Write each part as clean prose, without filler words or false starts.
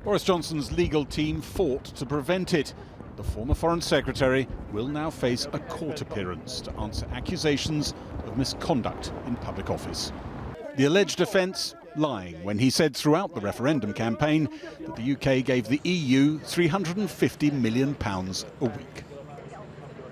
Boris Johnson's legal team fought to prevent it. The former Foreign Secretary will now face a court appearance to answer accusations of misconduct in public office. The alleged offence, lying when he said throughout the referendum campaign that the UK gave the EU £350 million a week.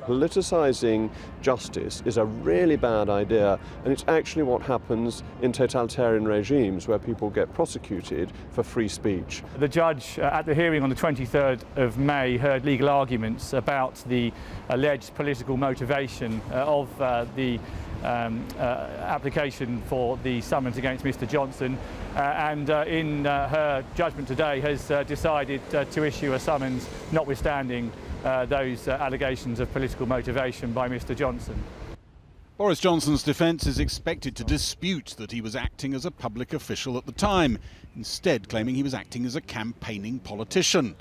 Politicising justice is a really bad idea, and it's actually what happens in totalitarian regimes where people get prosecuted for free speech. The judge at the hearing on the 23rd of May heard legal arguments about the alleged political motivation of the application for the summons against Mr Johnson, and in her judgment today has decided to issue a summons notwithstanding those allegations of political motivation by Mr Johnson. Boris Johnson's defence is expected to dispute that he was acting as a public official at the time, instead claiming he was acting as a campaigning politician.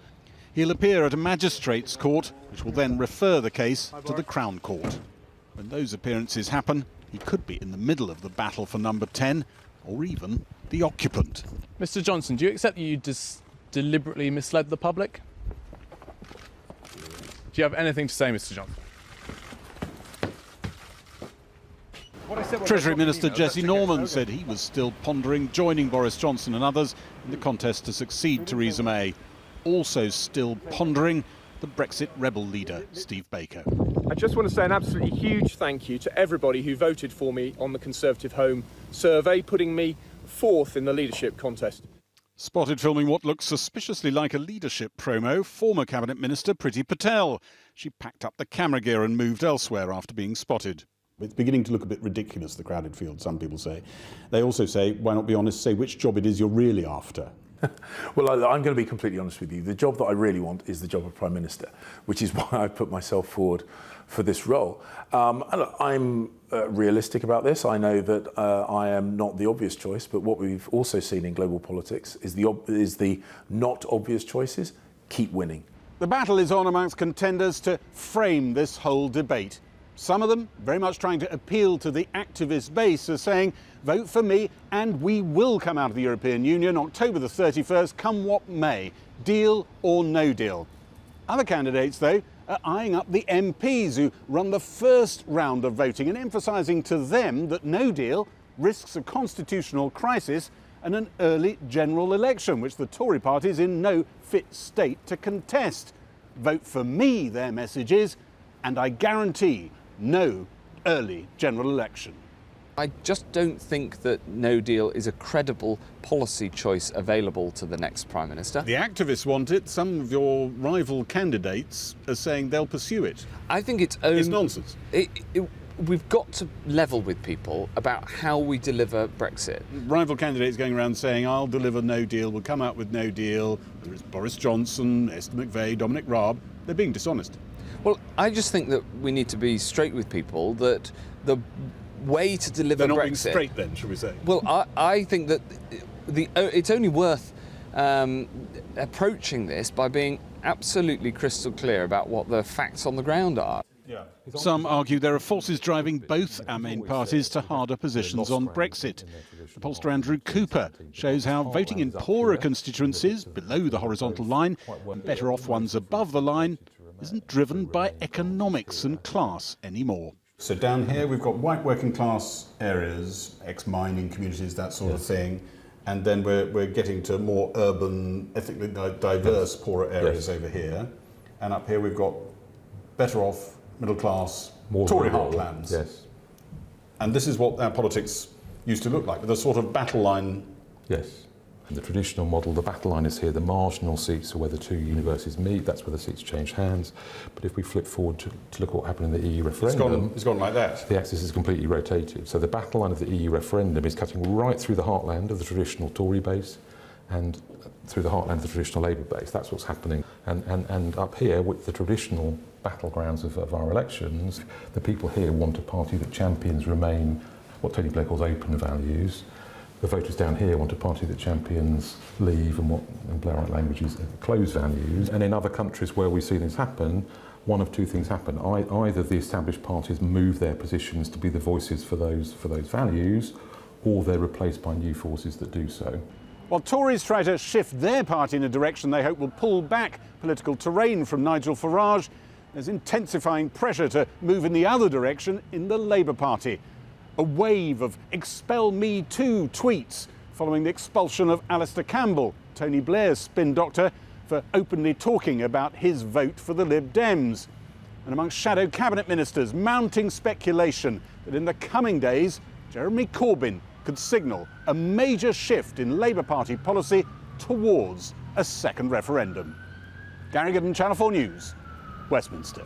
He'll appear at a magistrates' court, which will then refer the case to the Crown Court. When those appearances happen, he could be in the middle of the battle for number 10, or even the occupant. Mr Johnson, do you accept that you deliberately misled the public? Do you have anything to say, Mr Johnson? Treasury Minister Jesse Norman said he was still pondering joining Boris Johnson and others in the contest to succeed Theresa May. Also still pondering the Brexit rebel leader, Steve Baker. I just want to say an absolutely huge thank you to everybody who voted for me on the Conservative Home survey, putting me fourth in the leadership contest. Spotted filming what looks suspiciously like a leadership promo, former Cabinet Minister Priti Patel. She packed up the camera gear and moved elsewhere after being spotted. It's beginning to look a bit ridiculous, the crowded field, some people say. They also say, why not be honest, say which job it is you're really after. Well, I'm going to be completely honest with you. The job that I really want is the job of Prime Minister, which is why I put myself forward for this role. Look, I'm realistic about this. I know that I am not the obvious choice, but what we've also seen in global politics is the not obvious choices keep winning. The battle is on amongst contenders to frame this whole debate. Some of them very much trying to appeal to the activist base as saying, vote for me and we will come out of the European Union October the 31st, come what may, deal or no deal. Other candidates, though, are eyeing up the MPs who run the first round of voting and emphasising to them that no deal risks a constitutional crisis and an early general election, which the Tory party is in no fit state to contest. Vote for me, their message is, and I guarantee no early general election. I just don't think that no deal is a credible policy choice available to the next Prime Minister. The activists want it. Some of your rival candidates are saying they'll pursue it. I think it's nonsense. We've got to level with people about how we deliver Brexit. Rival candidates going around saying, I'll deliver no deal, we'll come out with no deal. Whether it's Boris Johnson, Esther McVeigh, Dominic Raab, they're being dishonest. Well, I just think that we need to be straight with people that the way to deliver They're not Brexit... being straight then, should we say? Well, I think that it's only worth approaching this by being absolutely crystal clear about what the facts on the ground are. Yeah. Some argue there are forces driving both our main parties to harder positions on Brexit. The pollster Andrew Cooper shows how voting in poorer constituencies, below the horizontal line, and better off ones above the line, isn't driven by economics and class anymore. So down here we've got white working class areas, ex-mining communities, that sort of thing, and then we're getting to more urban, ethnically diverse, poorer areas over here. And up here we've got better off, middle class, more Tory heartlands. Yes. And this is what our politics used to look like, with a sort of battle line. Yes. In the traditional model, the battle line is here. The marginal seats are where the two universities meet. That's where the seats change hands. But if we flip forward to look at what happened in the EU referendum... It's gone like that. The axis is completely rotated. So the battle line of the EU referendum is cutting right through the heartland of the traditional Tory base and through the heartland of the traditional Labour base. That's what's happening. And up here, with the traditional battlegrounds of our elections, the people here want a party that champions remain what Tony Blair calls open values. The voters down here want a party that champions leave and what in Blairite language is closed values. And in other countries where we see this happen, one of two things happen. Either the established parties move their positions to be the voices for those values, or they're replaced by new forces that do so. While Tories try to shift their party in a direction they hope will pull back political terrain from Nigel Farage, there's intensifying pressure to move in the other direction in the Labour Party. A wave of "expel me too" tweets following the expulsion of Alistair Campbell, Tony Blair's spin doctor, for openly talking about his vote for the Lib Dems. And amongst shadow cabinet ministers, mounting speculation that in the coming days, Jeremy Corbyn could signal a major shift in Labour Party policy towards a second referendum. Gary Gooden, Channel 4 News, Westminster.